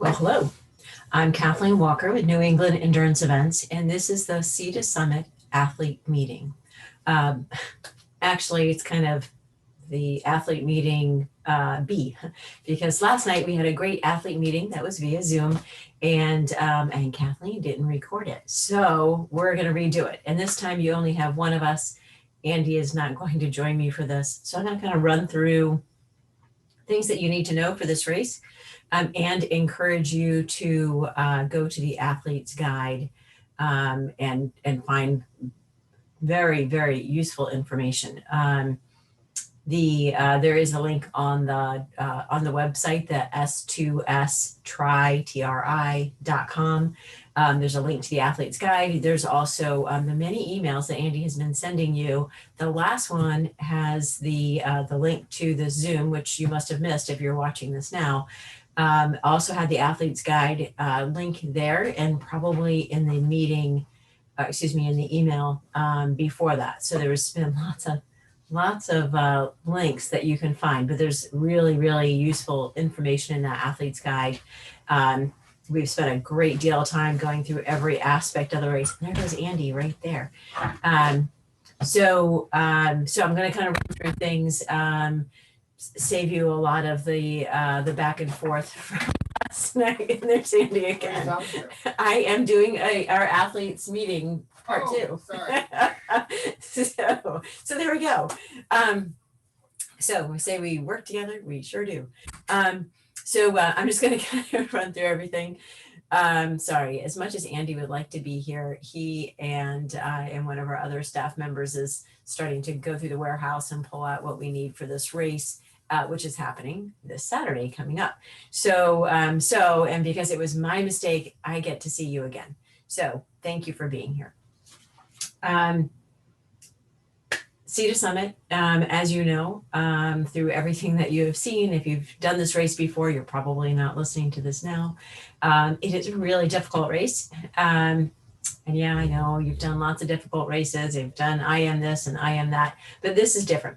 Well, hello. I'm Kathleen Walker with New England Endurance Events, and this is the Sea to Summit Athlete Meeting. Um, Actually, it's kind of the athlete meeting B, because last night we had a great athlete meeting that was via Zoom, and Kathleen didn't record it, so we're going to redo it. And this time you only have one of us. Andy is not going to join me for this, so I'm going to kind of run through things that you need to know for this race, and encourage you to go to the athlete's guide and find very, very useful information. There is a link on the website, the s2stri.com. There's a link to the athlete's guide. There's also the many emails that Andy has been sending you. The last one has the link to the Zoom, which you must have missed if you're watching this now. Also had the athlete's guide link there, and probably in the meeting, in the email before that. So there's been lots of links that you can find, but there's really, really useful information in that athlete's guide. We've spent a great deal of time going through every aspect of the race. And there goes Andy right there. So I'm going to kind of run through things, save you a lot of the back and forth from last night. And there's Andy again. I am doing our athletes meeting part two. Sorry. So there we go. So we say we work together, we sure do. I'm just going to kind of run through everything. Sorry, as much as Andy would like to be here, he and one of our other staff members is starting to go through the warehouse and pull out what we need for this race, which is happening this Saturday coming up. And because it was my mistake, I get to see you again. So thank you for being here. Sea to Summit, as you know, through everything that you have seen, if you've done this race before, you're probably not listening to this now. It is a really difficult race. And yeah, I know you've done lots of difficult races. You've done I am this and I am that, but this is different.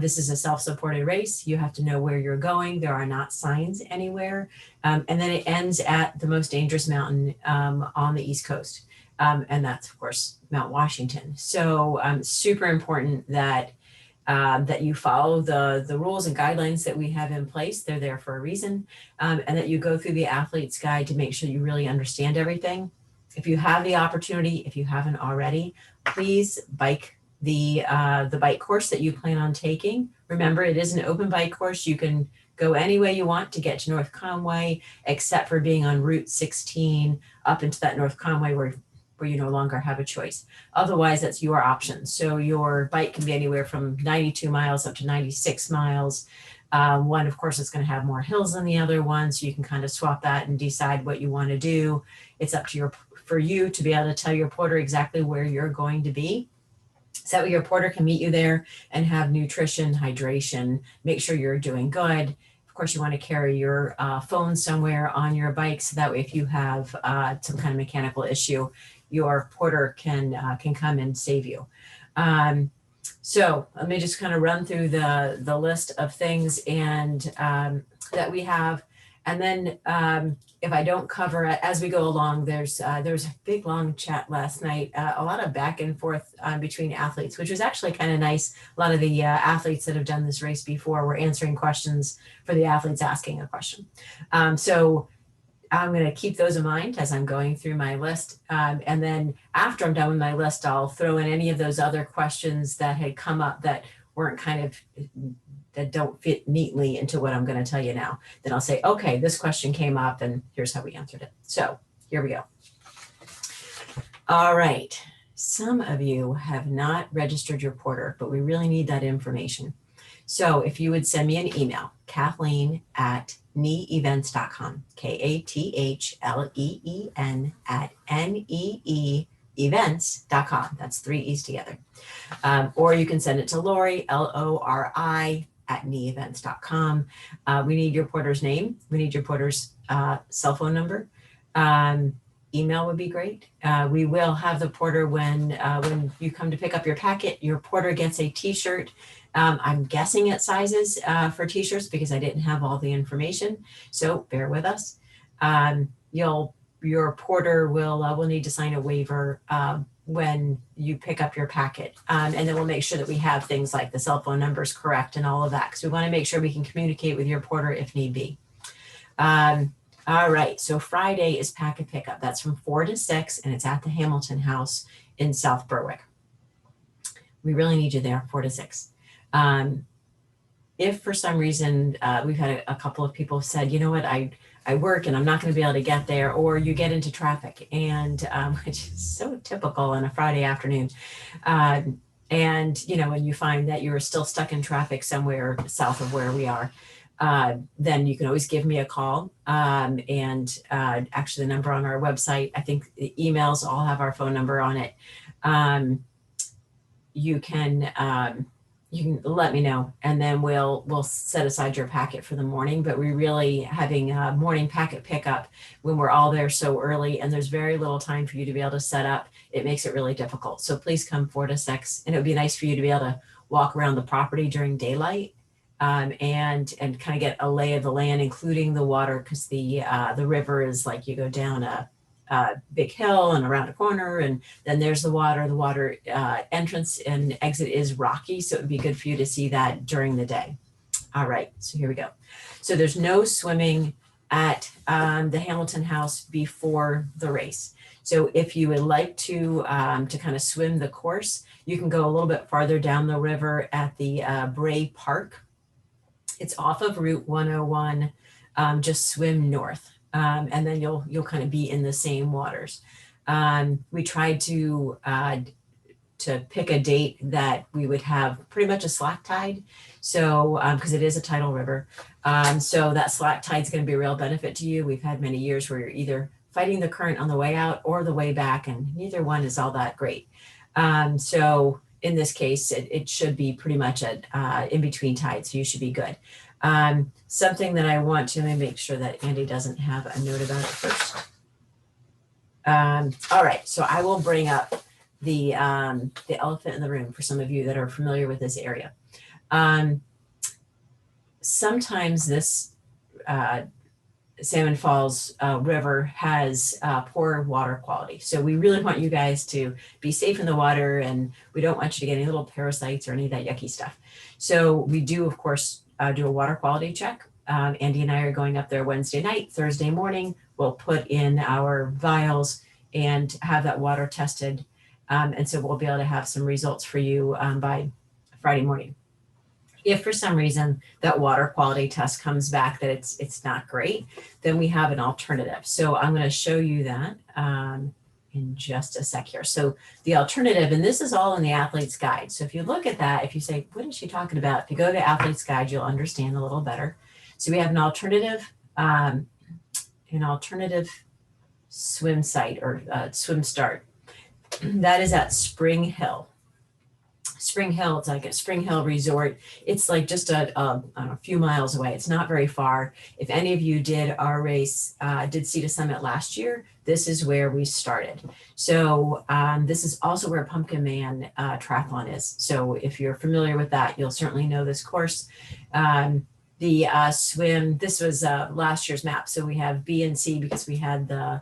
This is a self-supported race. You have to know where you're going. There are not signs anywhere. And then it ends at the most dangerous mountain on the East Coast. And that's, of course, Mount Washington. So super important that you follow the rules and guidelines that we have in place. They're there for a reason. And that you go through the athlete's guide to make sure you really understand everything. If you have the opportunity, if you haven't already, please bike the bike course that you plan on taking. Remember, it is an open bike course. You can go any way you want to get to North Conway, except for being on Route 16 up into that North Conway where you no longer have a choice. Otherwise, that's your option. So your bike can be anywhere from 92 miles up to 96 miles. One, of course, is going to have more hills than the other one, so you can kind of swap that and decide what you want to do. It's up to for you to be able to tell your porter exactly where you're going to be. So that way your porter can meet you there and have nutrition, hydration, make sure you're doing good. Of course, you want to carry your phone somewhere on your bike, so that way if you have some kind of mechanical issue, your porter can come and save you. So let me just kind of run through the list of things and that we have. And then if I don't cover it as we go along, there was a big long chat last night, a lot of back and forth between athletes, which was actually kind of nice. A lot of the athletes that have done this race before were answering questions for the athletes asking a question. So I'm going to keep those in mind as I'm going through my list. And then after I'm done with my list, I'll throw in any of those other questions that had come up that weren't that don't fit neatly into what I'm going to tell you now. Then I'll say, okay, this question came up and here's how we answered it. So here we go. All right. Some of you have not registered your porter, but we really need that information. So if you would send me an email, Kathleen@neeevents.com, KATHLEEN @NEEevents.com. That's 3 E's together. Or you can send it to Lori, LORI @neeevents.com. We need your porter's name. We need your porter's cell phone number. Email would be great. We will have the porter when you come to pick up your packet, your porter gets a t-shirt. I'm guessing at sizes for t-shirts because I didn't have all the information. So bear with us. Your porter will need to sign a waiver when you pick up your packet. And then we'll make sure that we have things like the cell phone numbers correct and all of that, because we want to make sure we can communicate with your porter if need be. All right, so Friday is packet pickup. That's from 4 to 6, and it's at the Hamilton House in South Berwick. We really need you there, 4 to 6. If for some reason, we've had a couple of people have said, you know what, I work and I'm not going to be able to get there, or you get into traffic, and which is so typical on a Friday afternoon. And, you know, when you find that you're still stuck in traffic somewhere south of where we are, then you can always give me a call. And actually the number on our website, I think the emails all have our phone number on it. You can let me know, and then we'll set aside your packet for the morning. But we're really having a morning packet pickup when we're all there so early, and there's very little time for you to be able to set up. It makes it really difficult. So please come 4 to 6, and it would be nice for you to be able to walk around the property during daylight, and kind of get a lay of the land, including the water, because the river is like you go down a big hill and around a corner, and then there's the water. The water entrance and exit is rocky, so it would be good for you to see that during the day. All right, so here we go. So there's no swimming at the Hamilton House before the race. So if you would like to kind of swim the course, you can go a little bit farther down the river at the Bray Park. It's off of Route 101. Just swim north. And then you'll kind of be in the same waters. We tried to pick a date that we would have pretty much a slack tide. So, because it is a tidal river. So that slack tide is going to be a real benefit to you. We've had many years where you're either fighting the current on the way out or the way back, and neither one is all that great. So in this case, it should be pretty much at in between tides, so you should be good. Something that I want to, let me make sure that Andy doesn't have a note about it first. All right, so I will bring up the elephant in the room for some of you that are familiar with this area. Sometimes this Salmon Falls River has poor water quality. So we really want you guys to be safe in the water, and we don't want you to get any little parasites or any of that yucky stuff. So we do, of course, do a water quality check. Andy and I are going up there Wednesday night. Thursday morning, we'll put in our vials and have that water tested. And so we'll be able to have some results for you by Friday morning. If for some reason that water quality test comes back that it's not great, then we have an alternative. So I'm going to show you that in just a sec here. So the alternative, and this is all in the Athlete's Guide. So if you look at that, if you say, what is she talking about? If you go to Athlete's Guide, you'll understand a little better. So we have an alternative swim site or swim start. That is at Spring Hill. Spring Hill, it's like a Spring Hill Resort. It's like just a few miles away. It's not very far. If any of you did our race, did Sea to Summit last year, this is where we started. So this is also where Pumpkin Man Triathlon is. So if you're familiar with that, you'll certainly know this course. The swim, this was last year's map. So we have B and C because we had the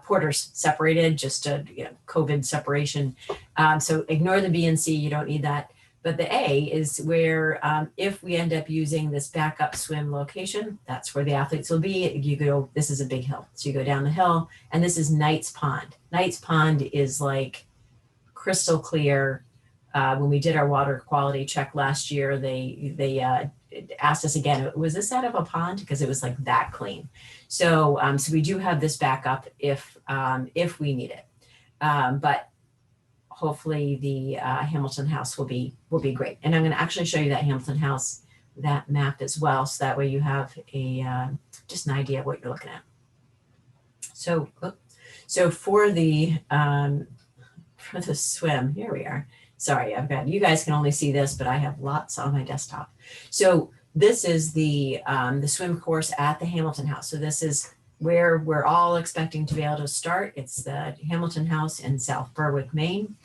porters separated, just a COVID separation. So ignore the B and C, you don't need that. But the A is where if we end up using this backup swim location, that's where the athletes will be. You go, this is a big hill. So you go down the hill, and this is Knights Pond. Knights Pond is like crystal clear. When we did our water quality check last year, they asked us again, was this out of a pond? Because it was like that clean. So so we do have this backup if we need it. But hopefully the Hamilton House will be great. And I'm going to actually show you that Hamilton House, that map as well, so that way you have a just an idea of what you're looking at. So for the swim, here we are. Sorry, you guys can only see this, but I have lots on my desktop. So this is the swim course at the Hamilton House. So this is where we're all expecting to be able to start. It's the Hamilton House in South Berwick, Maine.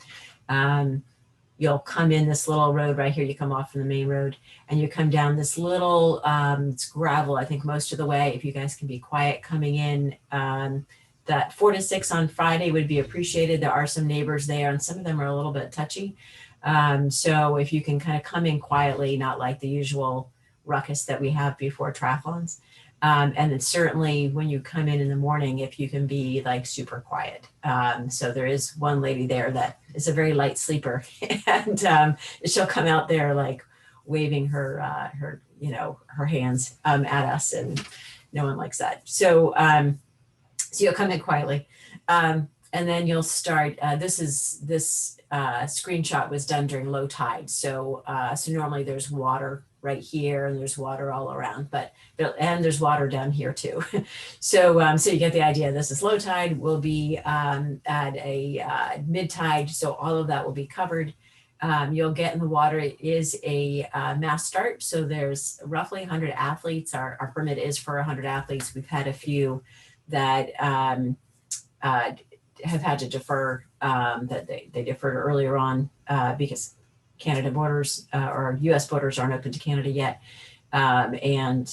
you'll come in this little road right here. You come off from the main road and you come down this little, it's gravel, I think most of the way. If you guys can be quiet coming in, that 4 to 6 on Friday would be appreciated. There are some neighbors there and some of them are a little bit touchy. So if you can kind of come in quietly, not like the usual ruckus that we have before triathlons. And then certainly when you come in the morning, if you can be like super quiet. So there is one lady there that is a very light sleeper and she'll come out there like waving her hands at us, and no one likes that. So you'll come in quietly, and then you'll start. This screenshot was done during low tide. So normally there's water right here and there's water all around, and there's water down here too. So you get the idea. This is low tide. We'll be at a mid tide. So all of that will be covered. You'll get in the water. It is a mass start. So there's roughly 100 athletes. Our permit is for 100 athletes. We've had a few that have had to defer, that they deferred earlier on because Canada borders or US borders aren't open to Canada yet. And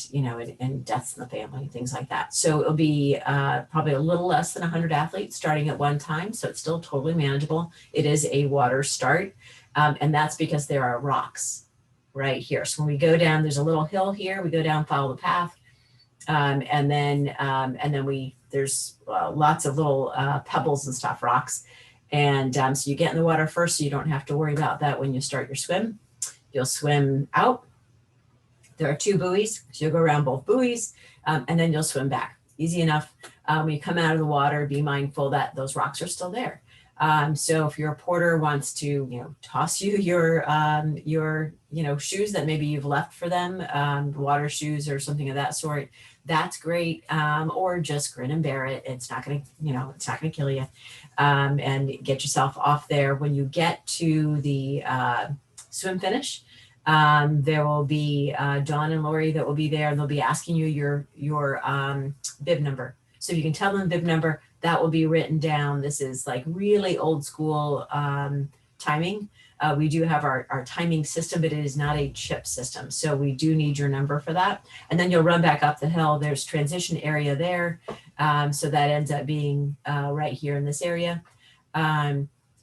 deaths in the family, things like that. So it'll be probably a little less than 100 athletes starting at one time. So it's still totally manageable. It is a water start. And that's because there are rocks right here. So when we go down, there's a little hill here. We go down, follow the path. And then there's lots of little pebbles and stuff, rocks. And so you get in the water first, so you don't have to worry about that when you start your swim. You'll swim out. There are 2 buoys, so you'll go around both buoys, and then you'll swim back. Easy enough. When you come out of the water, be mindful that those rocks are still there. So if your porter wants to, toss you your shoes that maybe you've left for them, water shoes or something of that sort, that's great. Or just grin and bear it. It's not going to kill you. And get yourself off there. When you get to the swim finish, there will be Dawn and Lori that will be there, and they'll be asking you your bib number. So you can tell them the bib number. That will be written down. This is like really old school timing. We do have our timing system, but it is not a chip system. So we do need your number for that. And then you'll run back up the hill. There's transition area there. So that ends up being right here in this area.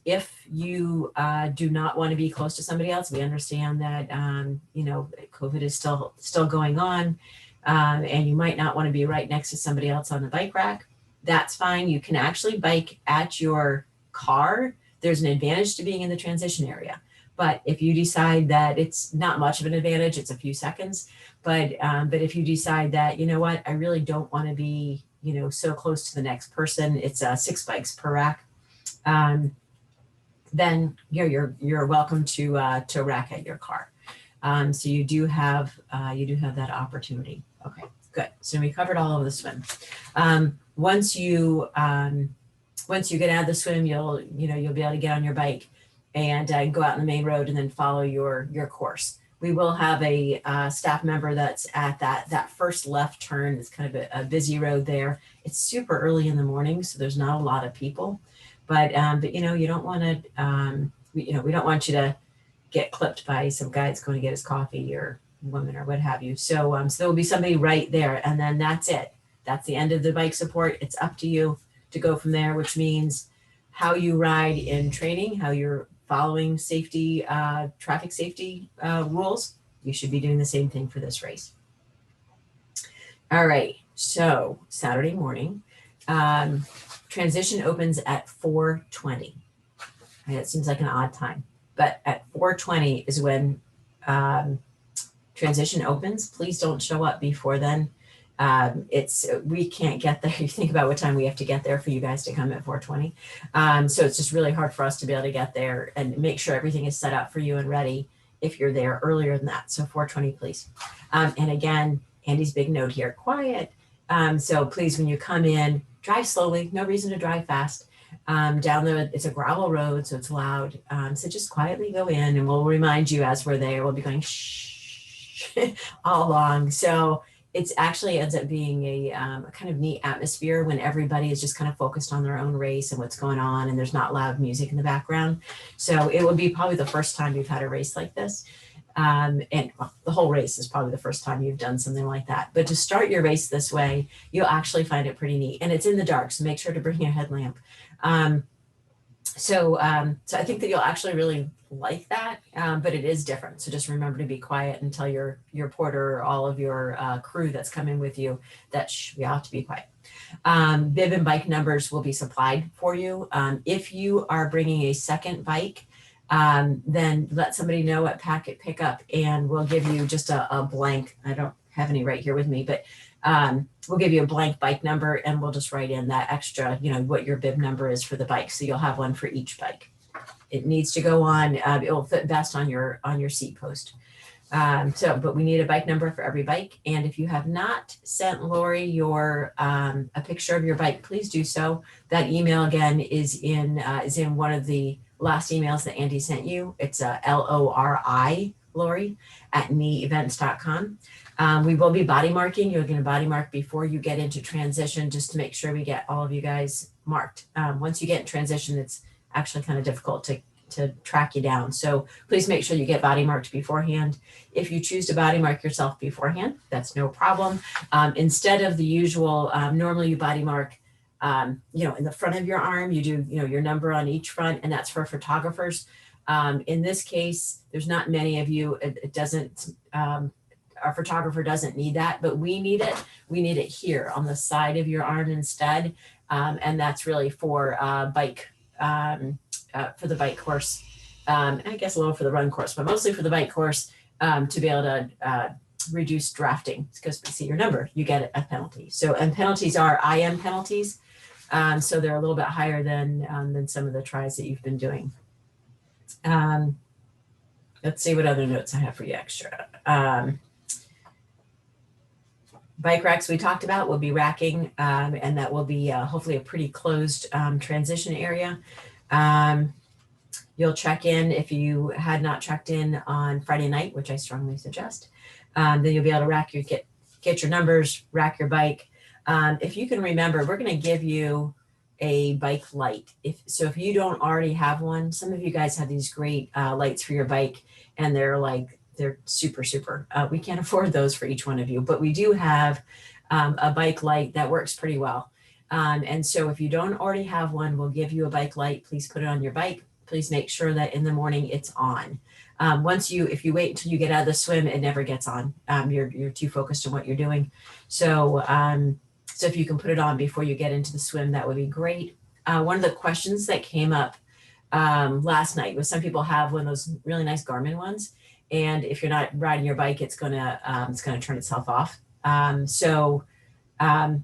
If you do not want to be close to somebody else, we understand that, COVID is still going on, and you might not want to be right next to somebody else on the bike rack. That's fine. You can actually bike at your car. There's an advantage to being in the transition area. But if you decide that it's not much of an advantage, it's a few seconds. But if you decide that, you know what, I really don't want to be, so close to the next person, it's 6 bikes per rack. Then you're welcome to rack at your car. So you do have that opportunity. Okay, good. So we covered all of the swim. Once you get out of the swim, you'll be able to get on your bike and go out on the main road and then follow your course. We will have a staff member that's at that first left turn. It's kind of a busy road there. It's super early in the morning, so there's not a lot of people. But you don't want to we don't want you to get clipped by some guy that's going to get his coffee or woman or what have you. So there will be somebody right there, and then that's it. That's the end of the bike support. It's up to you to go from there, which means how you ride in training, how you're following safety, traffic safety rules. You should be doing the same thing for this race. All right, so Saturday morning, transition opens at 4:20. It seems like an odd time, but at 4:20 is when transition opens. Please don't show up before then. We can't get there. You think about what time we have to get there for you guys to come at 4:20. So it's just really hard for us to be able to get there and make sure everything is set up for you and ready if you're there earlier than that. So 4:20, please. And again, Andy's big note here, quiet. So please, when you come in, drive slowly, no reason to drive fast. It's a gravel road, so it's loud. So just quietly go in, and we'll remind you as we're there. We'll be going shh all along. So it's actually ends up being a kind of neat atmosphere when everybody is just kind of focused on their own race and what's going on, and there's not loud music in the background. So it would be probably the first time you've had a race like this. And well, the whole race is probably the first time you've done something like that. But to start your race this way, you'll actually find it pretty neat. And it's in the dark, so make sure to bring your headlamp. So I think that you'll actually really like that, but it is different. So just remember to be quiet and tell your porter or all of your crew that's coming with you that we have to be quiet. Bib and bike numbers will be supplied for you. If you are bringing a second bike, then let somebody know at packet pickup, and we'll give you just a blank. I don't have any right here with me, but we'll give you a blank bike number, and we'll just write in that extra, what your bib number is for the bike. So you'll have one for each bike. It needs to go on, it will fit best on your seat post. But we need a bike number for every bike. And if you have not sent Lori a picture of your bike, please do so. That email again is in one of the last emails that Andy sent you. It's LORI, Lori, at neevents.com. We will be body marking. You're going to body mark before you get into transition, just to make sure we get all of you guys marked. Once you get in transition, it's actually kind of difficult to track you down. So please make sure you get body marked beforehand. If you choose to body mark yourself beforehand, that's no problem. Instead of the usual, normally you body mark, in the front of your arm, you do, your number on each front, and that's for photographers. In this case, there's not many of you. It doesn't, our photographer doesn't need that, but we need it. We need it here on the side of your arm instead. And that's really for bike, for the bike course. And I guess a little for the run course, but mostly for the bike course, to be able to reduce drafting. Because we see your number, you get a penalty. So, and penalties are IM penalties. So they're a little bit higher than some of the tries that you've been doing. Let's see what other notes I have for you extra. Bike racks we talked about will be racking, and that will be hopefully a pretty closed transition area. You'll check in if you had not checked in on Friday night, which I strongly suggest. Then you'll be able to get your numbers, rack your bike. If you can remember, we're going to give you a bike light. If you don't already have one, some of you guys have these great lights for your bike, and they're super. We can't afford those for each one of you, but we do have a bike light that works pretty well. And so if you don't already have one, we'll give you a bike light. Please put it on your bike. Please make sure that in the morning it's on. If you wait until you get out of the swim, it never gets on. You're too focused on what you're doing. So if you can put it on before you get into the swim, that would be great. One of the questions that came up last night was some people have one of those really nice Garmin ones, and if you're not riding your bike, it's gonna turn itself off.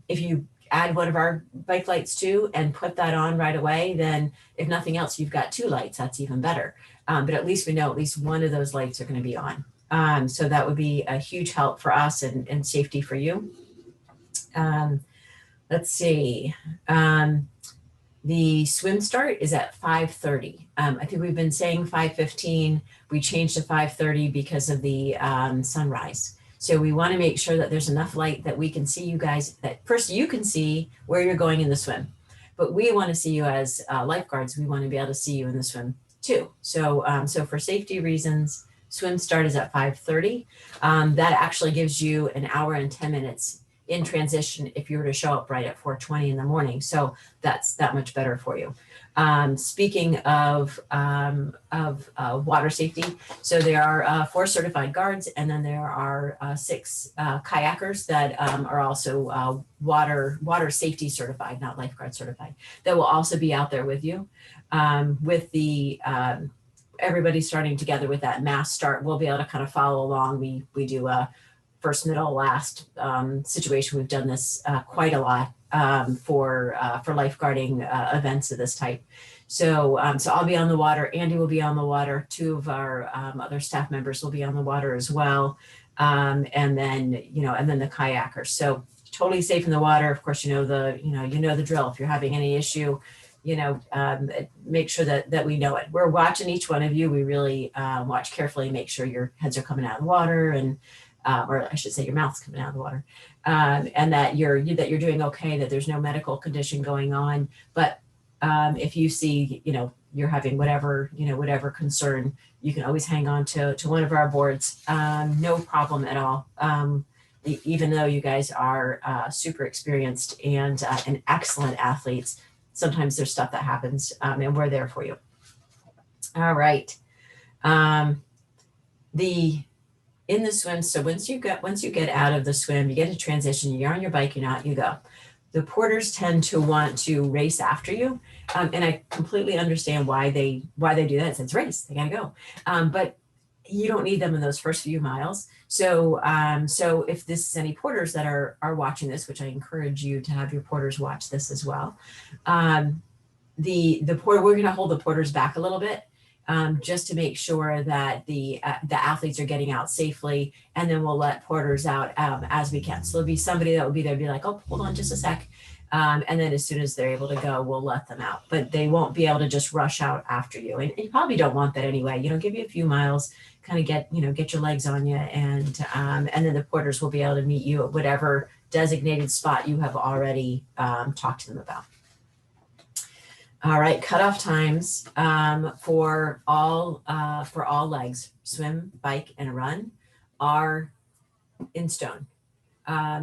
If you add one of our bike lights too and put that on right away, then if nothing else, you've got two lights. That's even better. But at least we know at least one of those lights are going to be on. So that would be a huge help for us and safety for you. Let's see. The swim start is at 5:30. I think we've been saying 5:15. We changed to 5:30 because of the sunrise. So we want to make sure that there's enough light that we can see you guys, that first you can see where you're going in the swim, but we want to see you as lifeguards. We want to be able to see you in the swim too. So for safety reasons, swim start is at 5:30. That actually gives you an hour and 10 minutes in transition if you were to show up right at 4:20 in the morning. So that's that much better for you. Speaking of water safety, so there are 4 certified guards, and then there are 6 kayakers that are also water safety certified, not lifeguard certified, that will also be out there with you. With the everybody starting together with that mass start, we'll be able to kind of follow along. We do a first, middle, last situation. We've done this quite a lot for lifeguarding events of this type. So I'll be on the water. Andy will be on the water. 2 of our other staff members will be on the water as well. And then the kayakers. So totally safe in the water. Of course, you know the drill. If you're having any issue, make sure that we know it. We're watching each one of you. We really watch carefully, make sure your heads are coming out of the water, and or I should say your mouth's coming out of the water, and that you're doing okay, that there's no medical condition going on. But if you see, you're having whatever concern, you can always hang on to one of our boards. No problem at all. Even though you guys are super experienced and excellent athletes, sometimes there's stuff that happens, and we're there for you. All right. In the swim, so once you get out of the swim, you get a transition, you're on your bike, you're not, you go. The porters tend to want to race after you. And I completely understand why they do that. It's race, they gotta go. But you don't need them in those first few miles. So if this is any porters that are watching this, which I encourage you to have your porters watch this as well. We're gonna hold the porters back a little bit. Just to make sure that the athletes are getting out safely, and then we'll let porters out as we can. So there'll be somebody that will be there, be like, oh, hold on just a sec. And then as soon as they're able to go, we'll let them out. But they won't be able to just rush out after you. And you probably don't want that anyway. Give you a few miles, kind of get your legs on you, and then the porters will be able to meet you at whatever designated spot you have already talked to them about. All right, cutoff times for all legs, swim, bike, and run, are in stone.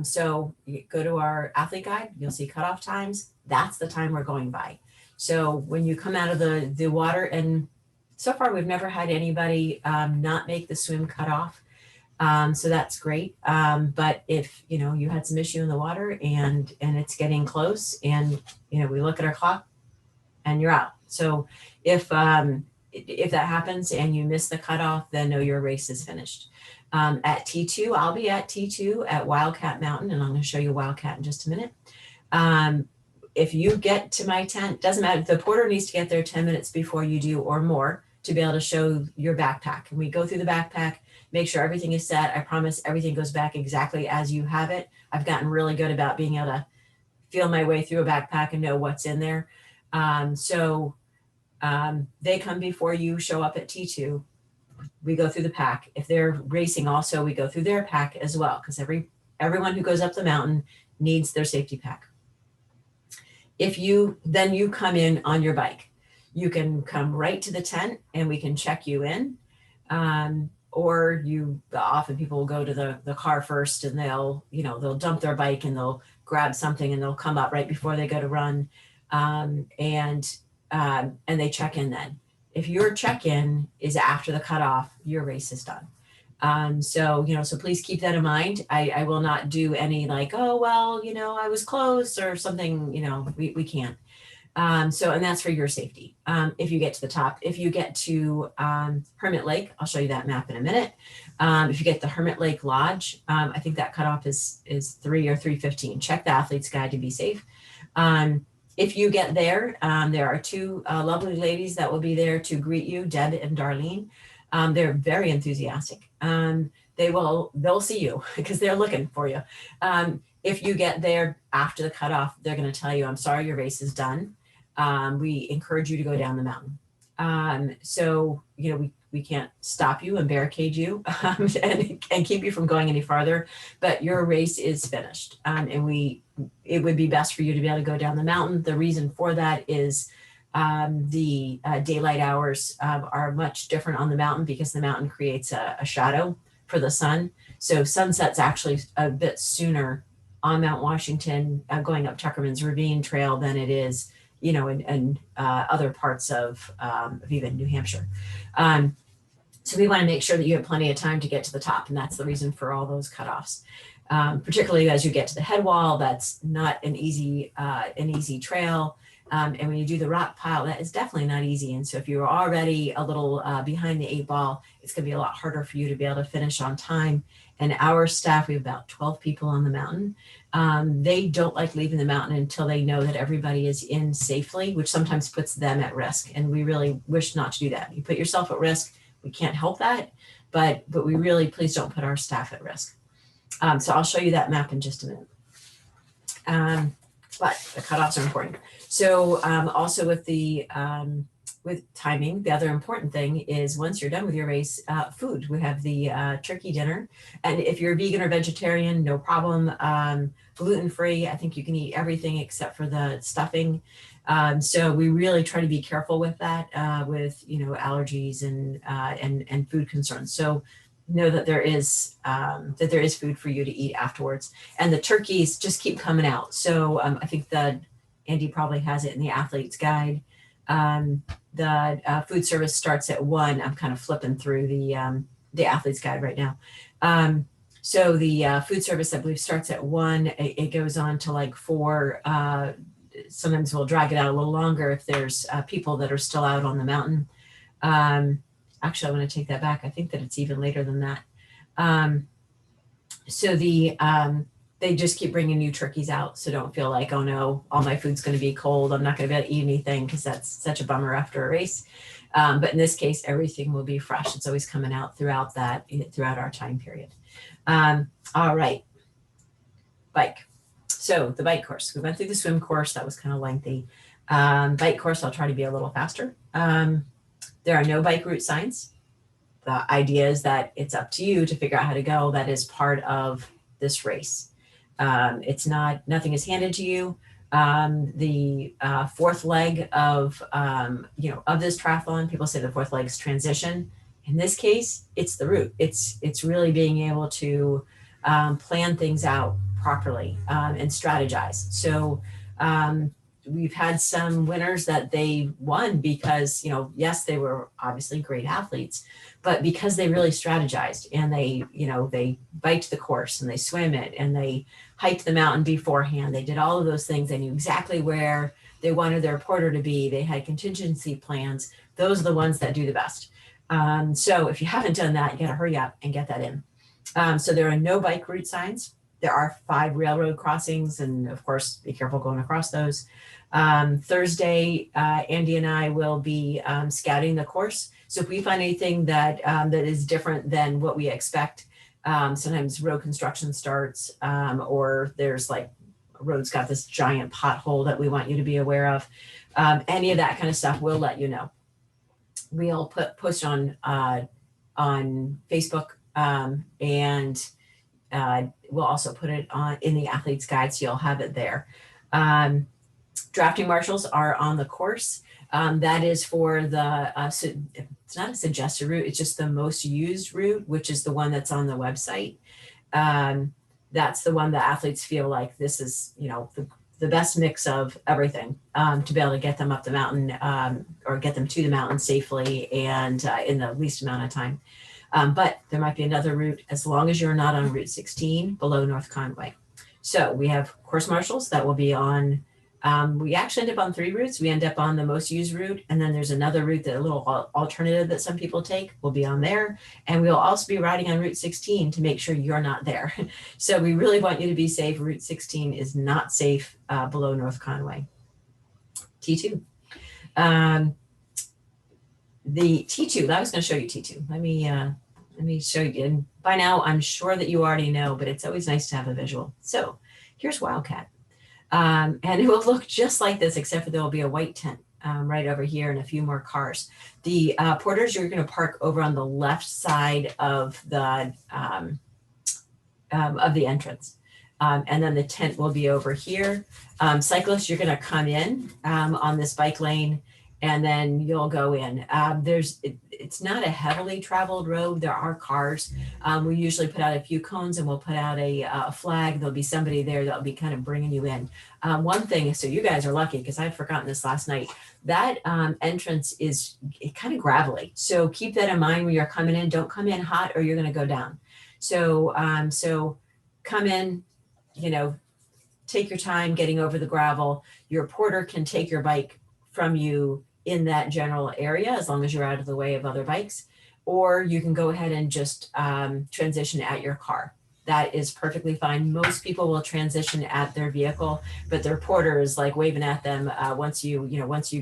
So you go to our athlete guide, you'll see cutoff times. That's the time we're going by. So when you come out of the water, and so far we've never had anybody not make the swim cutoff. So that's great. But if you had some issue in the water and it's getting close, and we look at our clock, and you're out. So if that happens and you miss the cutoff, then know your race is finished. At T2, I'll be at T2 at Wildcat Mountain, and I'm going to show you Wildcat in just a minute. If you get to my tent, doesn't matter, the porter needs to get there 10 minutes before you do or more to be able to show your backpack. And we go through the backpack, make sure everything is set. I promise everything goes back exactly as you have it. I've gotten really good about being able to feel my way through a backpack and know what's in there. They come before you show up at T2. We go through the pack. If they're racing also, we go through their pack as well, because everyone who goes up the mountain needs their safety pack. If you come in on your bike, you can come right to the tent and we can check you in. Or often people will go to the car first, and they'll dump their bike and they'll grab something and they'll come up right before they go to run. And they check in then. If your check-in is after the cutoff, your race is done. So please keep that in mind. I will not do any like, oh, well, I was close or something, we can't. And that's for your safety. If you get to the top, if you get to Hermit Lake, I'll show you that map in a minute. If you get the Hermit Lake Lodge, I think that cutoff is 3 or 3:15. Check the athlete's guide to be safe. If you get there, there are two lovely ladies that will be there to greet you, Deb and Darlene. They're very enthusiastic. They'll see you because they're looking for you. If you get there after the cutoff, they're going to tell you, I'm sorry, your race is done. We encourage you to go down the mountain. We can't stop you and barricade you and keep you from going any farther, but your race is finished. It would be best for you to be able to go down the mountain. The reason for that is the daylight hours are much different on the mountain because the mountain creates a shadow for the sun. So sunset's actually a bit sooner on Mount Washington going up Tuckerman's Ravine Trail than it is, in other parts of even New Hampshire. So we want to make sure that you have plenty of time to get to the top, and that's the reason for all those cutoffs. Particularly as you get to the head wall, that's not an easy trail. And when you do the rock pile, that is definitely not easy. And so if you're already a little behind the 8 ball, it's going to be a lot harder for you to be able to finish on time. And our staff, we have about 12 people on the mountain. They don't like leaving the mountain until they know that everybody is in safely, which sometimes puts them at risk. And we really wish not to do that. You put yourself at risk. We can't help that, but we really, please don't put our staff at risk. So I'll show you that map in just a minute. But the cutoffs are important. So also with the with timing, the other important thing is once you're done with your race, food. We have the turkey dinner. And if you're vegan or vegetarian, no problem. Gluten-free, I think you can eat everything except for the stuffing. So we really try to be careful with that, with, you know, allergies and food concerns. So know that there is food for you to eat afterwards. And the turkeys just keep coming out. So I think that Andy probably has it in the athlete's guide. The food service starts at 1. I'm kind of flipping through the athlete's guide right now. So the food service, I believe, starts at 1. It goes on to like 4. Sometimes we'll drag it out a little longer if there's people that are still out on the mountain. Actually, I want to take that back. I think that it's even later than that. So they just keep bringing new turkeys out. So don't feel like, oh no, all my food's going to be cold. I'm not going to be able to eat anything, because that's such a bummer after a race. But in this case, everything will be fresh. It's always coming out throughout our time period. All right, bike. So the bike course, we went through the swim course. That was kind of lengthy. Bike course, I'll try to be a little faster. There are no bike route signs. The idea is that it's up to you to figure out how to go. That is part of this race. It's nothing is handed to you. The fourth leg of this triathlon, people say the fourth leg is transition. In this case, it's the route. It's really being able to plan things out properly and strategize. So we've had some winners that they won because, yes, they were obviously great athletes, but because they really strategized and they biked the course and they swim it and they hiked the mountain beforehand. They did all of those things. They knew exactly where they wanted their porter to be. They had contingency plans. Those are the ones that do the best. So if you haven't done that, you got to hurry up and get that in. So there are no bike route signs. There are 5 railroad crossings, and of course, be careful going across those. Thursday, Andy and I will be scouting the course. So if we find anything that is different than what we expect, sometimes road construction starts, or there's like a road's got this giant pothole that we want you to be aware of. Any of that kind of stuff, we'll let you know. We'll post on Facebook, and we'll also put it in the athlete's guide, so you'll have it there. Drafting marshals are on the course. That is for the, it's not a suggested route, it's just the most used route, which is the one that's on the website. That's the one that athletes feel like this is, the best mix of everything to be able to get them up the mountain or get them to the mountain safely and in the least amount of time. But there might be another route as long as you're not on Route 16 below North Conway. So we have course marshals that will be on, we actually end up on 3 routes. We end up on the most used route, and then there's another route, that a little alternative that some people take will be on there. And we'll also be riding on Route 16 to make sure you're not there. So we really want you to be safe. Route 16 is not safe below North Conway. T2. The T2, I was going to show you T2. Let me show you. And by now, I'm sure that you already know, but it's always nice to have a visual. So here's Wildcat. And it will look just like this, except for there will be a white tent right over here and a few more cars. The porters, you're going to park over on the left side of the entrance. And then the tent will be over here. Cyclists, you're going to come in on this bike lane, and then you'll go in. It's not a heavily traveled road. There are cars. We usually put out a few cones, and we'll put out a flag. There'll be somebody there that'll be kind of bringing you in. One thing, so you guys are lucky because I'd forgotten this last night, that entrance is kind of gravelly. So keep that in mind when you're coming in. Don't come in hot or you're going to go down. So come in, take your time getting over the gravel. Your porter can take your bike from you in that general area, as long as you're out of the way of other bikes, or you can go ahead and just transition at your car. That is perfectly fine. Most people will transition at their vehicle, but their porter is like waving at them once you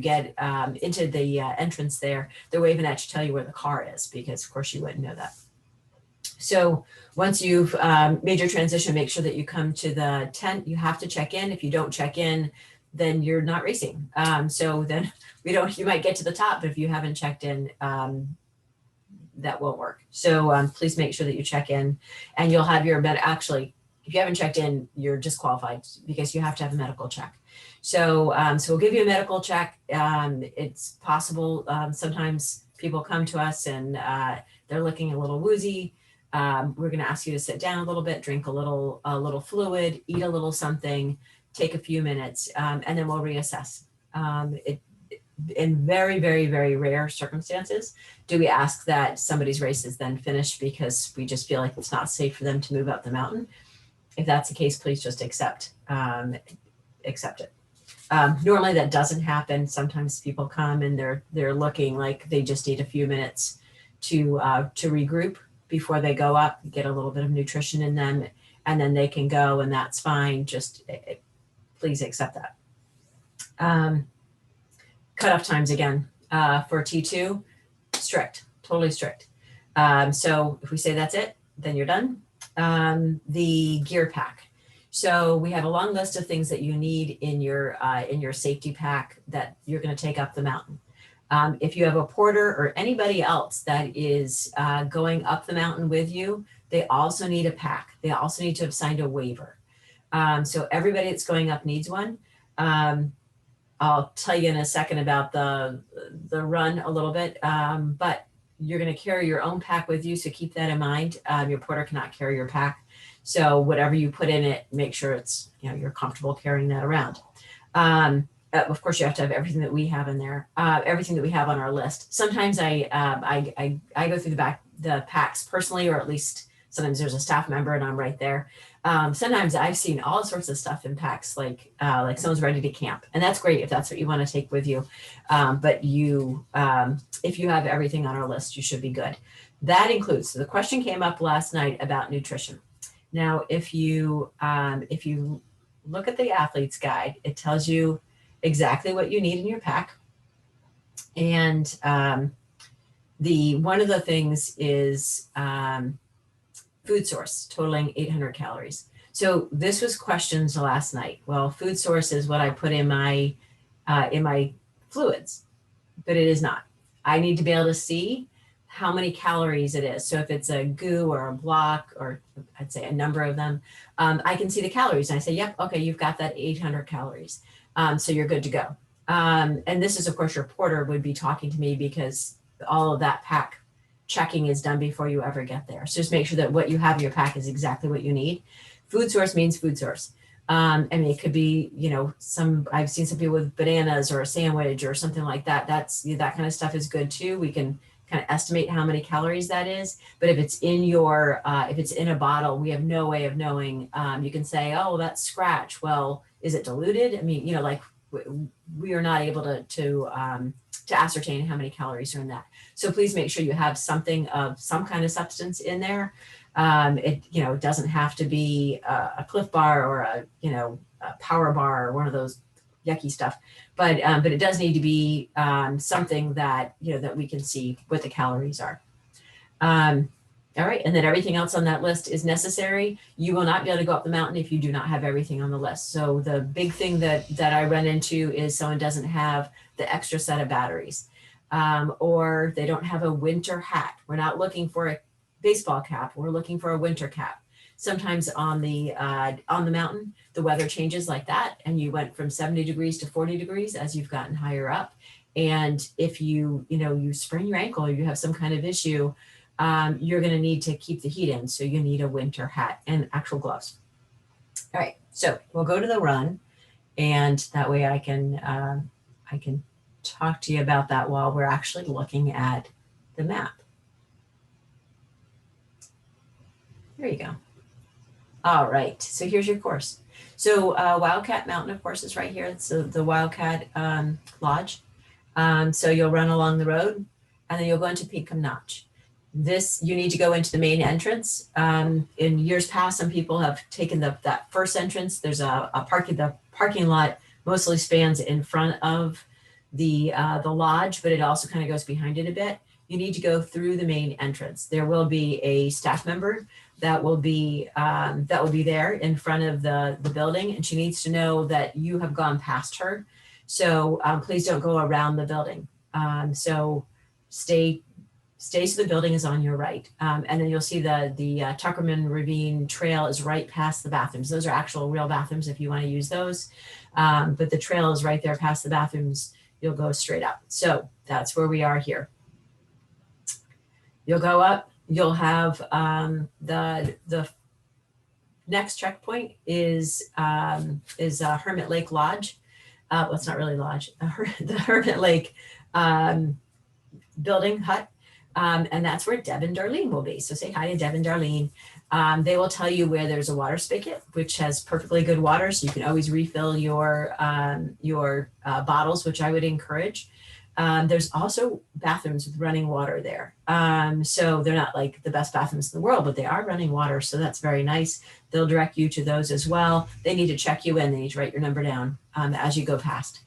get into the entrance there. They're waving at you to tell you where the car is, because of course you wouldn't know that. So once you've made your transition, make sure that you come to the tent. You have to check in. If you don't check in, then you're not racing. So then you might get to the top, but if you haven't checked in, that won't work. So please make sure that you check in, and you'll have your actually, if you haven't checked in, you're disqualified because you have to have a medical check. So we'll give you a medical check. It's possible, sometimes people come to us and they're looking a little woozy. We're going to ask you to sit down a little bit, drink a little fluid, eat a little something, take a few minutes, and then we'll reassess. In very, very, very rare circumstances, do we ask that somebody's race is then finished because we just feel like it's not safe for them to move up the mountain. If that's the case, please just accept it. Normally that doesn't happen. Sometimes people come and they're looking like they just need a few minutes to regroup before they go up, get a little bit of nutrition in them, and then they can go, and that's fine. Just please accept that. Cutoff times again for T2, strict, totally strict. So if we say that's it, then you're done. The gear pack. So we have a long list of things that you need in your safety pack that you're going to take up the mountain. If you have a porter or anybody else that is going up the mountain with you, they also need a pack. They also need to have signed a waiver. So everybody that's going up needs one. I'll tell you in a second about the run a little bit, but you're going to carry your own pack with you, so keep that in mind. Your porter cannot carry your pack, so whatever you put in it, make sure it's, you're comfortable carrying that around. Of course, you have to have everything that we have in there, everything that we have on our list. Sometimes I go through the packs personally, or at least sometimes there's a staff member and I'm right there. Sometimes I've seen all sorts of stuff in packs, like someone's ready to camp, and that's great if that's what you want to take with you. But if you have everything on our list, you should be good. That includes, so the question came up last night about nutrition. Now, if you look at the athlete's guide, it tells you exactly what you need in your pack. And one of the things is food source, totaling 800 calories. So this was questions last night. Well, food source is what I put in my fluids, but it is not. I need to be able to see how many calories it is. So if it's a goo or a block, or I'd say a number of them, I can see the calories. And I say, yep, okay, you've got that 800 calories. So you're good to go. And this is, of course, your porter would be talking to me, because all of that pack checking is done before you ever get there. So just make sure that what you have in your pack is exactly what you need. Food source means food source. I mean, it could be, I've seen some people with bananas or a sandwich or something like that. That kind of stuff is good too. We can kind of estimate how many calories that is. But if it's in if it's in a bottle, we have no way of knowing. You can say, oh, that's scratch. Well, is it diluted? I mean, we are not able to ascertain how many calories are in that. So please make sure you have something of some kind of substance in there. It doesn't have to be a Cliff Bar or a Power Bar or one of those yucky stuff, but it does need to be something that that we can see what the calories are. All right, and then everything else on that list is necessary. You will not be able to go up the mountain if you do not have everything on the list. So the big thing that I run into is someone doesn't have the extra set of batteries, or they don't have a winter hat. We're not looking for a baseball cap. We're looking for a winter cap. Sometimes on the mountain, the weather changes like that, and you went from 70 degrees to 40 degrees as you've gotten higher up. And if you sprain your ankle or you have some kind of issue, you're going to need to keep the heat in. So you need a winter hat and actual gloves. All right, so we'll go to the run, and that way I can talk to you about that while we're actually looking at the map. There you go. All right, so here's your course. So Wildcat Mountain, of course, is right here. It's the Wildcat Lodge. So you'll run along the road, and then you'll go into Pinkham Notch. You need to go into the main entrance. In years past, some people have taken that first entrance. There's the parking lot mostly spans in front of the lodge, but it also kind of goes behind it a bit. You need to go through the main entrance. There will be a staff member that will be there in front of the building, and she needs to know that you have gone past her. So please don't go around the building. So stay so the building is on your right, and then you'll see the Tuckerman Ravine Trail is right past the bathrooms. Those are actual real bathrooms if you want to use those, but the trail is right there past the bathrooms. You'll go straight up. So that's where we are here. You'll go up. You'll have the next checkpoint is Hermit Lake Lodge. Well, it's not really lodge. The Hermit Lake building hut. And that's where Deb and Darlene will be. So say hi to Deb and Darlene. They will tell you where there's a water spigot, which has perfectly good water. So you can always refill your bottles, which I would encourage. There's also bathrooms with running water there. So they're not like the best bathrooms in the world, but they are running water. So that's very nice. They'll direct you to those as well. They need to check you in. They need to write your number down as you go past.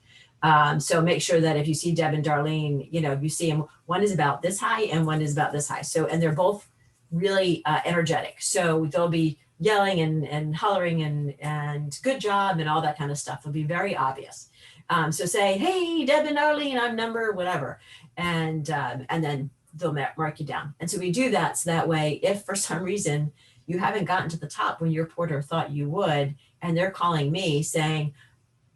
So make sure that if you see Deb and Darlene, you see them, one is about this high and one is about this high. So, and they're both really energetic. So they'll be yelling and hollering and good job and all that kind of stuff. It'll be very obvious. So say, hey, Deb and Darlene, I'm number whatever. And then they'll mark you down. And so we do that so that way, if for some reason you haven't gotten to the top when your porter thought you would, and they're calling me saying,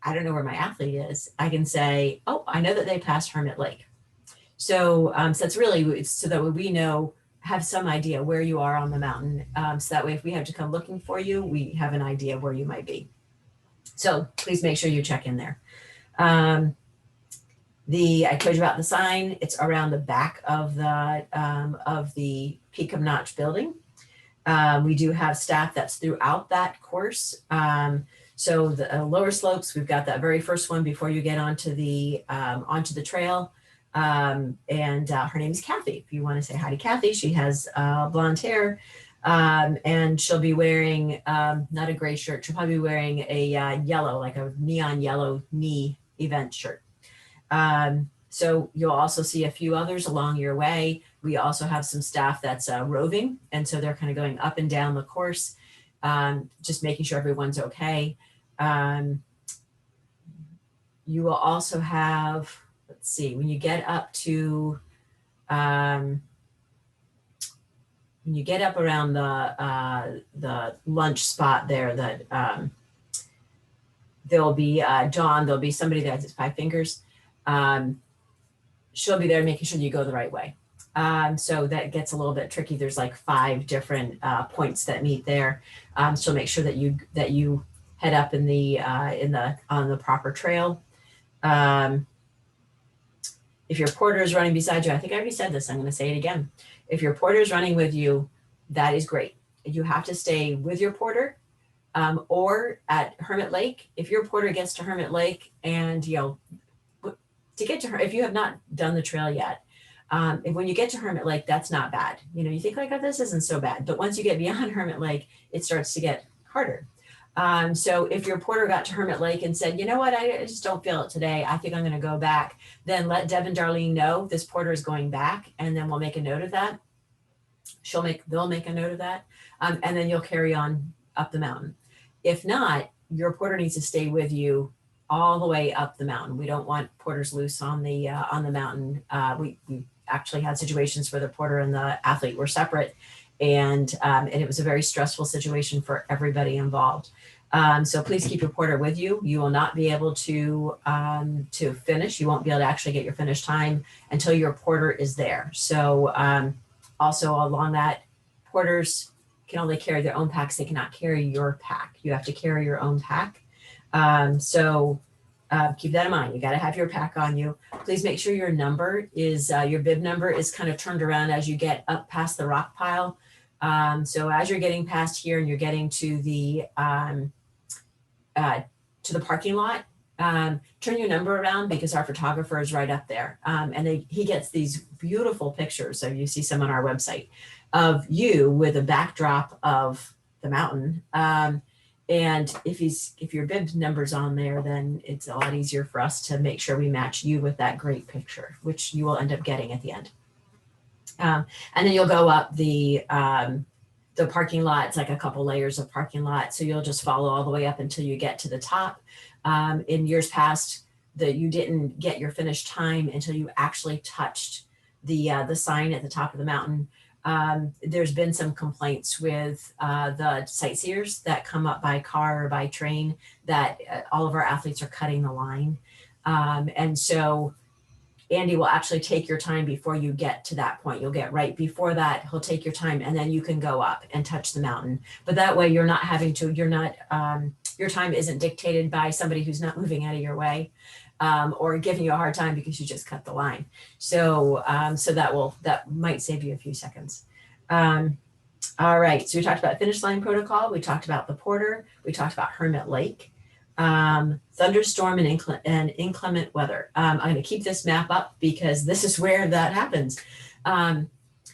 I don't know where my athlete is, I can say, oh, I know that they passed Hermit Lake. So, so that's really so that we know, have some idea where you are on the mountain. So that way, if we have to come looking for you, we have an idea where you might be. So please make sure you check in there. I told you about the sign. It's around the back of the Peak of Notch building. We do have staff that's throughout that course. So the lower slopes, we've got that very first one before you get onto the trail. And her name is Kathy. If you want to say hi to Kathy, she has blonde hair, and she'll be wearing not a gray shirt. She'll probably be wearing a yellow, like a neon yellow knee event shirt. So you'll also see a few others along your way. We also have some staff that's roving, and so they're kind of going up and down the course, just making sure everyone's okay. You will also have, let's see, when you get up to, when you get up around the lunch spot there, that there'll be Dawn, there'll be somebody that has 5 fingers. She'll be there making sure you go the right way. So that gets a little bit tricky. There's like 5 different points that meet there. So make sure that you head up on the proper trail. If your porter is running beside you, I think I already said this, I'm going to say it again. If your porter is running with you, that is great. You have to stay with your porter, or at Hermit Lake. If your porter gets to Hermit Lake and, to get to her, if you have not done the trail yet, when you get to Hermit Lake, that's not bad. You think like, oh, this isn't so bad. But once you get beyond Hermit Lake, it starts to get harder. So if your porter got to Hermit Lake and said, you know what, I just don't feel it today, I think I'm going to go back, then let Deb and Darlene know this porter is going back, and then we'll make a note of that. They'll make a note of that, and then you'll carry on up the mountain. If not, your porter needs to stay with you all the way up the mountain. We don't want porters loose on the mountain. We actually had situations where the porter and the athlete were separate, and it was a very stressful situation for everybody involved. So please keep your porter with you. You will not be able to finish. You won't be able to actually get your finish time until your porter is there. So also along that, porters can only carry their own packs. They cannot carry your pack. You have to carry your own pack. So keep that in mind. You got to have your pack on you. Please make sure your number is, your bib number is kind of turned around as you get up past the rock pile. So as you're getting past here and you're getting to the parking lot, turn your number around, because our photographer is right up there. And he gets these beautiful pictures. So you see some on our website of you with a backdrop of the mountain. And if your bib number's on there, then it's a lot easier for us to make sure we match you with that great picture, which you will end up getting at the end. And then you'll go up the the parking lot. It's like a couple layers of parking lot. So you'll just follow all the way up until you get to the top. In years past, you didn't get your finish time until you actually touched the sign at the top of the mountain. There's been some complaints with the sightseers that come up by car or by train that all of our athletes are cutting the line. And so Andy will actually take your time before you get to that point. You'll get right before that. He'll take your time and then you can go up and touch the mountain. But that way you're not having to, your time isn't dictated by somebody who's not moving out of your way or giving you a hard time because you just cut the line. So, so that might save you a few seconds. All right, so we talked about finish line protocol. We talked about the porter. We talked about Hermit Lake. Thunderstorm and inclement weather. I'm going to keep this map up because this is where that happens.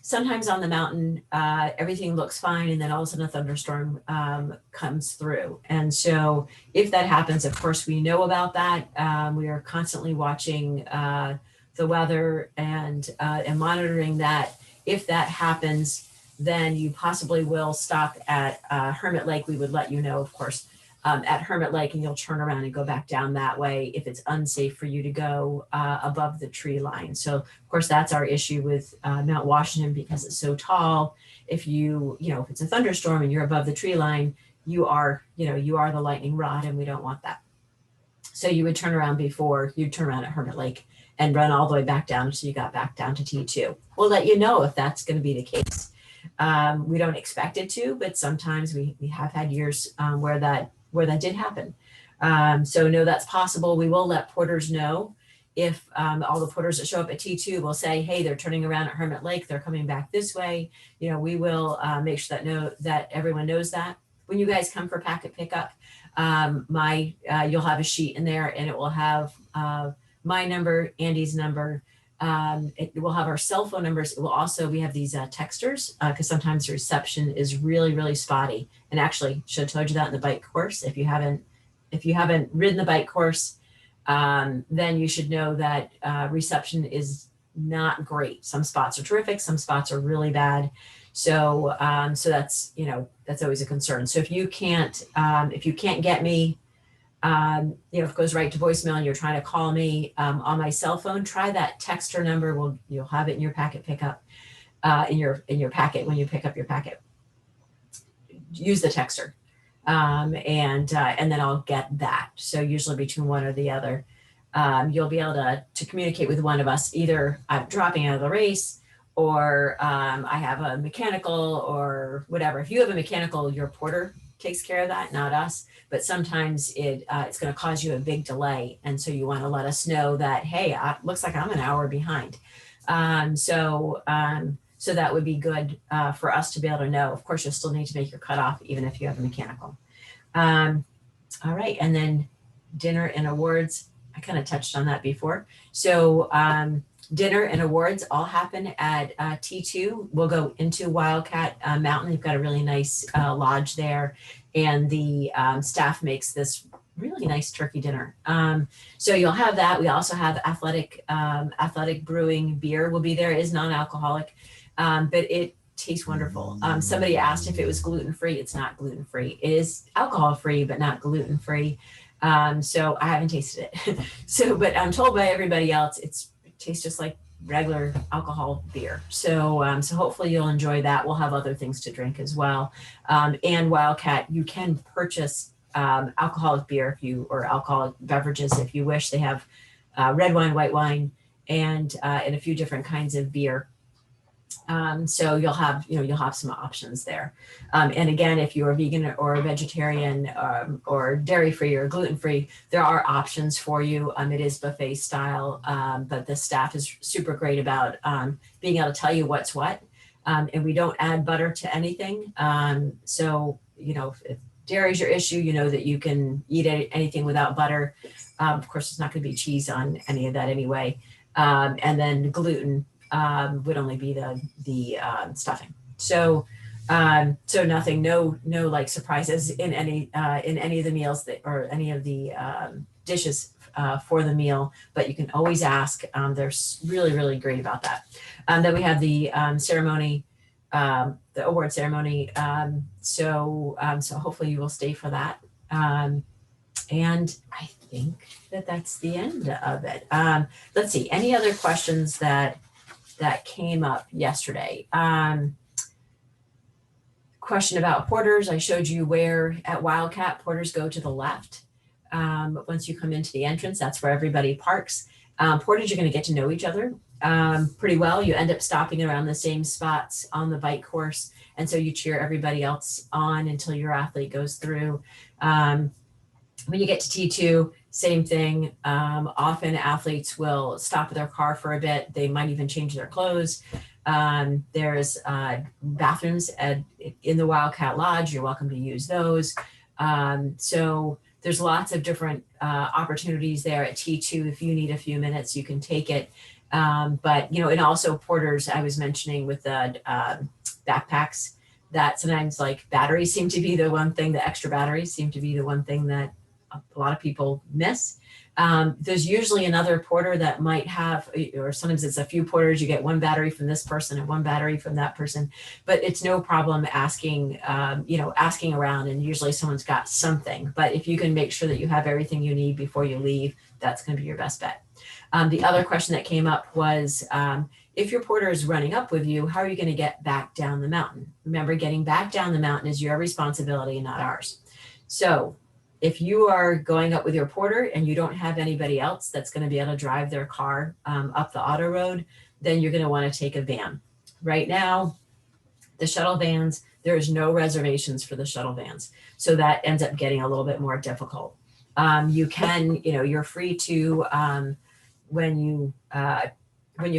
Sometimes on the mountain, everything looks fine, and then all of a sudden a thunderstorm comes through. And so if that happens, of course, we know about that. We are constantly watching the weather and monitoring that. If that happens, then you possibly will stop at Hermit Lake. We would let you know, of course, at Hermit Lake, and you'll turn around and go back down that way if it's unsafe for you to go above the tree line. So of course, that's our issue with Mount Washington because it's so tall. If if it's a thunderstorm and you're above the tree line, you are the lightning rod, and we don't want that. So you would turn around you'd turn around at Hermit Lake and run all the way back down until you got back down to T2. We'll let you know if that's going to be the case. We don't expect it to, but sometimes we have had years where that did happen. So no, that's possible. We will let porters know if all the porters that show up at T2 will say, hey, they're turning around at Hermit Lake, they're coming back this way. We will make sure that everyone knows that. When you guys come for packet pickup, you'll have a sheet in there and it will have my number, Andy's number. It will have our cell phone numbers. It will also, we have these texters because sometimes the reception is really, really spotty. And actually, should have told you that in the bike course. If you haven't ridden the bike course, then you should know that reception is not great. Some spots are terrific. Some spots are really bad. So, so that's always a concern. So if you can't get me, if it goes right to voicemail and you're trying to call me on my cell phone, try that texter number. You'll have it in your packet pickup, in your packet when you pick up your packet. Use the texter, and then I'll get that. So usually between one or the other, you'll be able to communicate with one of us. Either I'm dropping out of the race, or I have a mechanical, or whatever. If you have a mechanical, your porter takes care of that, not us. But sometimes it's going to cause you a big delay, and so you want to let us know that, hey, looks like I'm an hour behind. So that would be good for us to be able to know. Of course, you'll still need to make your cutoff even if you have a mechanical. All right, and then dinner and awards. I kind of touched on that before. So dinner and awards all happen at T2. We'll go into Wildcat Mountain. They've got a really nice lodge there, and the staff makes this really nice turkey dinner. So you'll have that. We also have Athletic Brewing beer will be there. It is non-alcoholic, but it tastes wonderful. Somebody asked if it was gluten-free. It's not gluten-free. It is alcohol-free, but not gluten-free. So I haven't tasted it. But I'm told by everybody else, it tastes just like regular alcohol beer. So, so hopefully you'll enjoy that. We'll have other things to drink as well. And Wildcat, you can purchase alcoholic beer or alcoholic beverages if you wish. They have red wine, white wine, and a few different kinds of beer. So you'll have some options there. And again, if you're a vegan or a vegetarian or dairy free or gluten free, there are options for you. It is buffet style, but the staff is super great about being able to tell you what's what. And we don't add butter to anything. So, if dairy is your issue, you know that you can eat anything without butter. Of course, it's not going to be cheese on any of that anyway. And then gluten would only be the stuffing. So nothing, no like surprises in any of the meals or any of the dishes for the meal, but you can always ask. They're really, really great about that. Then we have the ceremony the award ceremony. So hopefully you will stay for that. And I think that that's the end of it. Let's see, any other questions that came up yesterday? Question about porters. I showed you where at Wildcat porters go to the left. Once you come into the entrance, that's where everybody parks. Porters, you're going to get to know each other pretty well. You end up stopping around the same spots on the bike course. And so you cheer everybody else on until your athlete goes through. When you get to T2, same thing. Often athletes will stop their car for a bit. They might even change their clothes. There's bathrooms in the Wildcat Lodge. You're welcome to use those. So there's lots of different opportunities there at T2. If you need a few minutes, you can take it. But, and also porters, I was mentioning with the backpacks, that sometimes like batteries seem to be the one thing, the extra batteries seem to be the one thing that a lot of people miss. There's usually another porter that might have, or sometimes it's a few porters, you get one battery from this person and one battery from that person, but it's no problem asking, asking around, and usually someone's got something. But if you can make sure that you have everything you need before you leave, that's going to be your best bet. The other question that came up was, if your porter is running up with you, how are you going to get back down the mountain? Remember, getting back down the mountain is your responsibility, not ours. So if you are going up with your porter and you don't have anybody else that's going to be able to drive their car up the auto road, then you're going to want to take a van. Right now, the shuttle vans, there is no reservations for the shuttle vans. So that ends up getting a little bit more difficult. You can, you're free to, when you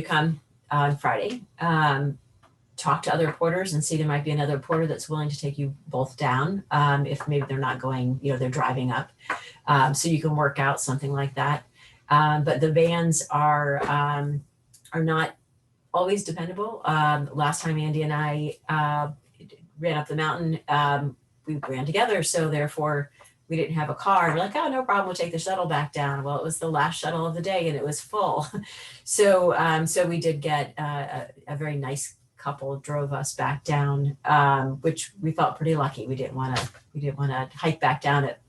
come on Friday, talk to other porters and see there might be another porter that's willing to take you both down if maybe they're not going, they're driving up. So you can work out something like that. But the vans are not always dependable. Last time Andy and I ran up the mountain, we ran together. So therefore, we didn't have a car. We're like, oh, no problem. We'll take the shuttle back down. Well, it was the last shuttle of the day and it was full. So we did get a very nice couple drove us back down, which we felt pretty lucky. We didn't want to hike back down at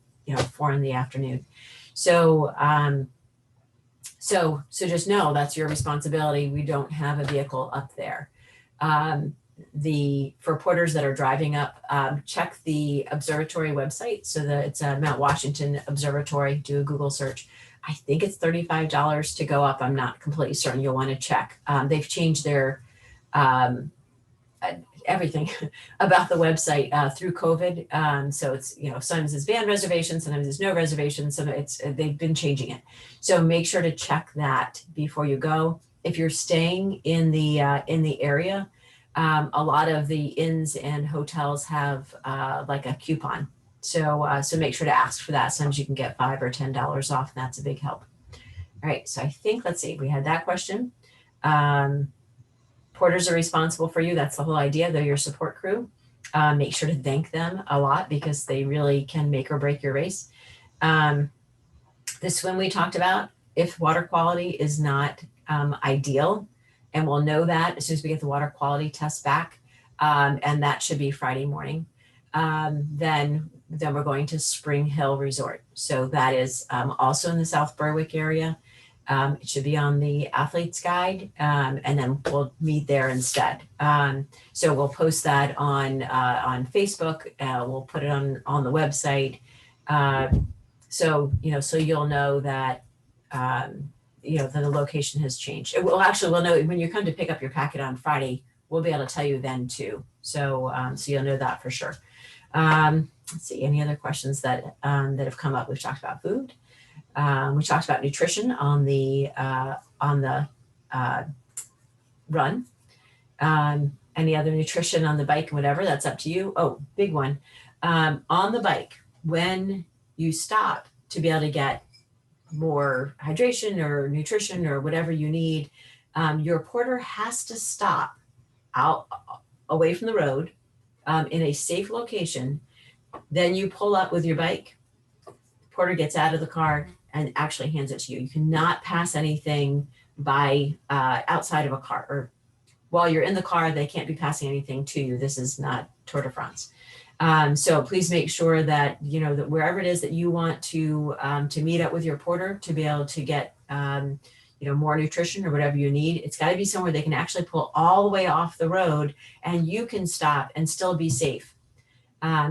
4 PM. So just know that's your responsibility. We don't have a vehicle up there. For porters that are driving up, check the observatory website. So that it's Mount Washington Observatory. Do a Google search. I think it's $35 to go up. I'm not completely certain. You'll want to check. They've changed their everything about the website through COVID. So it's, sometimes it's van reservations, sometimes it's no reservations. They've been changing it. So make sure to check that before you go. If you're staying in the area, a lot of the inns and hotels have like a coupon. So make sure to ask for that. Sometimes you can get $5 or $10 off, and that's a big help. All right, so I think, let's see, we had that question. Porters are responsible for you. That's the whole idea. They're your support crew. Make sure to thank them a lot because they really can make or break your race. The swim we talked about, if water quality is not ideal, and we'll know that as soon as we get the water quality test back, and that should be Friday morning, then we're going to Spring Hill Resort. So that is also in the South Berwick area. It should be on the athlete's guide, and then we'll meet there instead. So we'll post that on Facebook. We'll put it on the website. So you'll know that that the location has changed. We'll know when you come to pick up your packet on Friday. We'll be able to tell you then too. So you'll know that for sure. Let's see, any other questions that have come up? We've talked about food. We talked about nutrition on the run. Any other nutrition on the bike and whatever, that's up to you. Oh, big one. On the bike, when you stop to be able to get more hydration or nutrition or whatever you need, your porter has to stop out away from the road in a safe location. Then you pull up with your bike. Porter gets out of the car and actually hands it to you. You cannot pass anything by outside of a car, or while you're in the car, they can't be passing anything to you. This is not Tour de France. So please make sure that, that wherever it is that you want to meet up with your porter to be able to get, more nutrition or whatever you need, it's got to be somewhere they can actually pull all the way off the road and you can stop and still be safe.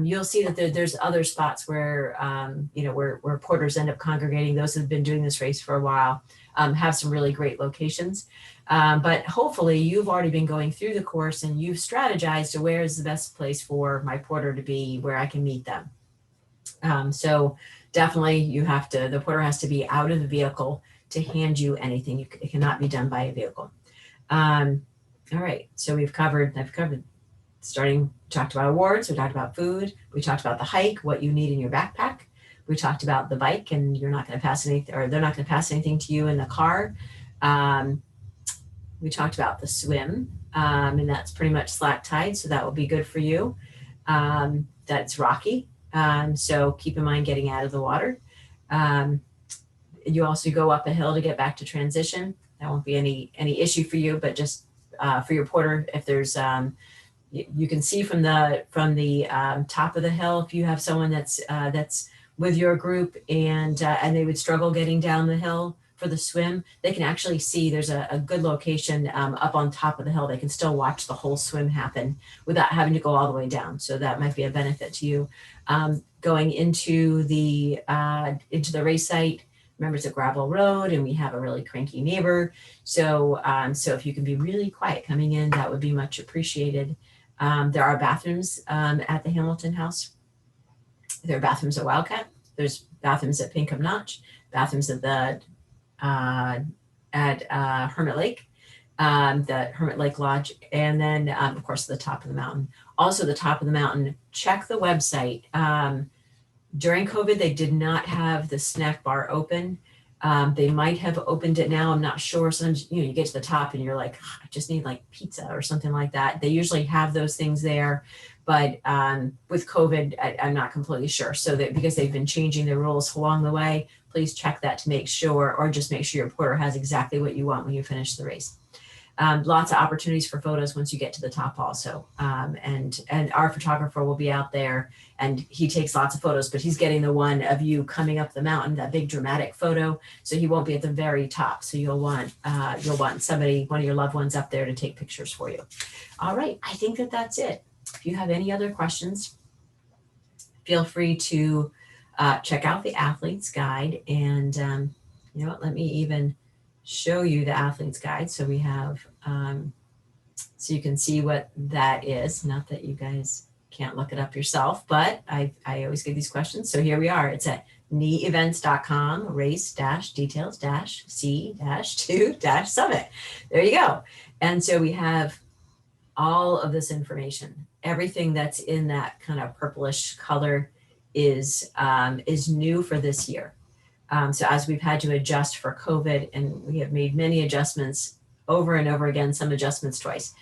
You'll see that there's other spots where, where porters end up congregating. Those who've been doing this race for a while have some really great locations. But hopefully you've already been going through the course and you've strategized to where is the best place for my porter to be, where I can meet them. So definitely the porter has to be out of the vehicle to hand you anything. It cannot be done by a vehicle. All right, so I've covered talked about awards, we talked about food, we talked about the hike, what you need in your backpack. We talked about the bike and you're not going to pass anything, or they're not going to pass anything to you in the car. We talked about the swim, and that's pretty much slack tide, so that will be good for you. That's rocky, so keep in mind getting out of the water. You also go up a hill to get back to transition. That won't be any issue for you, but just for your porter, if there's you can see from the top of the hill if you have someone that's with your group and they would struggle getting down the hill for the swim, they can actually see there's a good location up on top of the hill. They can still watch the whole swim happen without having to go all the way down. So that might be a benefit to you. Going into the race site, remember it's a gravel road and we have a really cranky neighbor. So if you can be really quiet coming in, that would be much appreciated. There are bathrooms at the Hamilton House. There are bathrooms at Wildcat. There's bathrooms at Pinkham Notch, bathrooms at the Hermit Lake, the Hermit Lake Lodge, and then of course the top of the mountain. Also the top of the mountain, check the website. During COVID, they did not have the snack bar open. They might have opened it now. I'm not sure. Sometimes, you get to the top and you're like, I just need like pizza or something like that. They usually have those things there, but with COVID, I'm not completely sure. So that because they've been changing the rules along the way, please check that to make sure, or just make sure your porter has exactly what you want when you finish the race. Lots of opportunities for photos once you get to the top also. And our photographer will be out there and he takes lots of photos, but he's getting the one of you coming up the mountain, that big dramatic photo. So he won't be at the very top. So you'll want somebody, one of your loved ones up there to take pictures for you. All right, I think that's it. If you have any other questions, feel free to check out the Athlete's Guide. And you know what, let me even show you the Athlete's Guide. So we have, so you can see what that is. Not that you guys can't look it up yourself, but I always get these questions. So here we are. It's at neevents.com, race-details-c-2-summit. There you go. And so we have all of this information. Everything that's in that kind of purplish color is new for this year. So as we've had to adjust for COVID, and we have made many adjustments over and over again, some adjustments twice.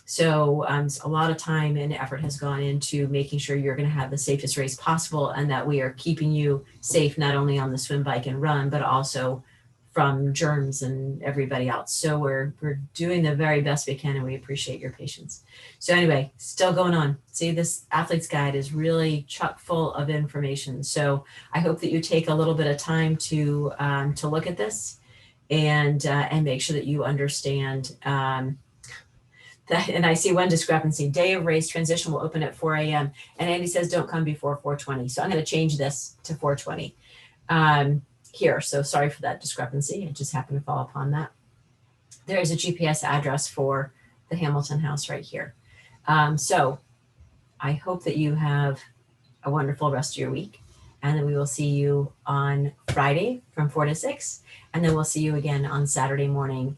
So a lot of time and effort has gone into making sure you're going to have the safest race possible, and that we are keeping you safe, not only on the swim, bike, and run, but also from germs and everybody else. So we're doing the very best we can, and we appreciate your patience. So anyway, still going on. See, this Athlete's Guide is really chock full of information. So I hope that you take a little bit of time to look at this and make sure that you understand that. And I see one discrepancy. Day of race transition will open at 4 a.m. And Andy says don't come before 4:20. So I'm going to change this to 4:20. Here. So sorry for that discrepancy. I just happened to fall upon that. There is a GPS address for the Hamilton House right here. So I hope that you have a wonderful rest of your week, and then we will see you on Friday from 4 to 6. And then we'll see you again on Saturday morning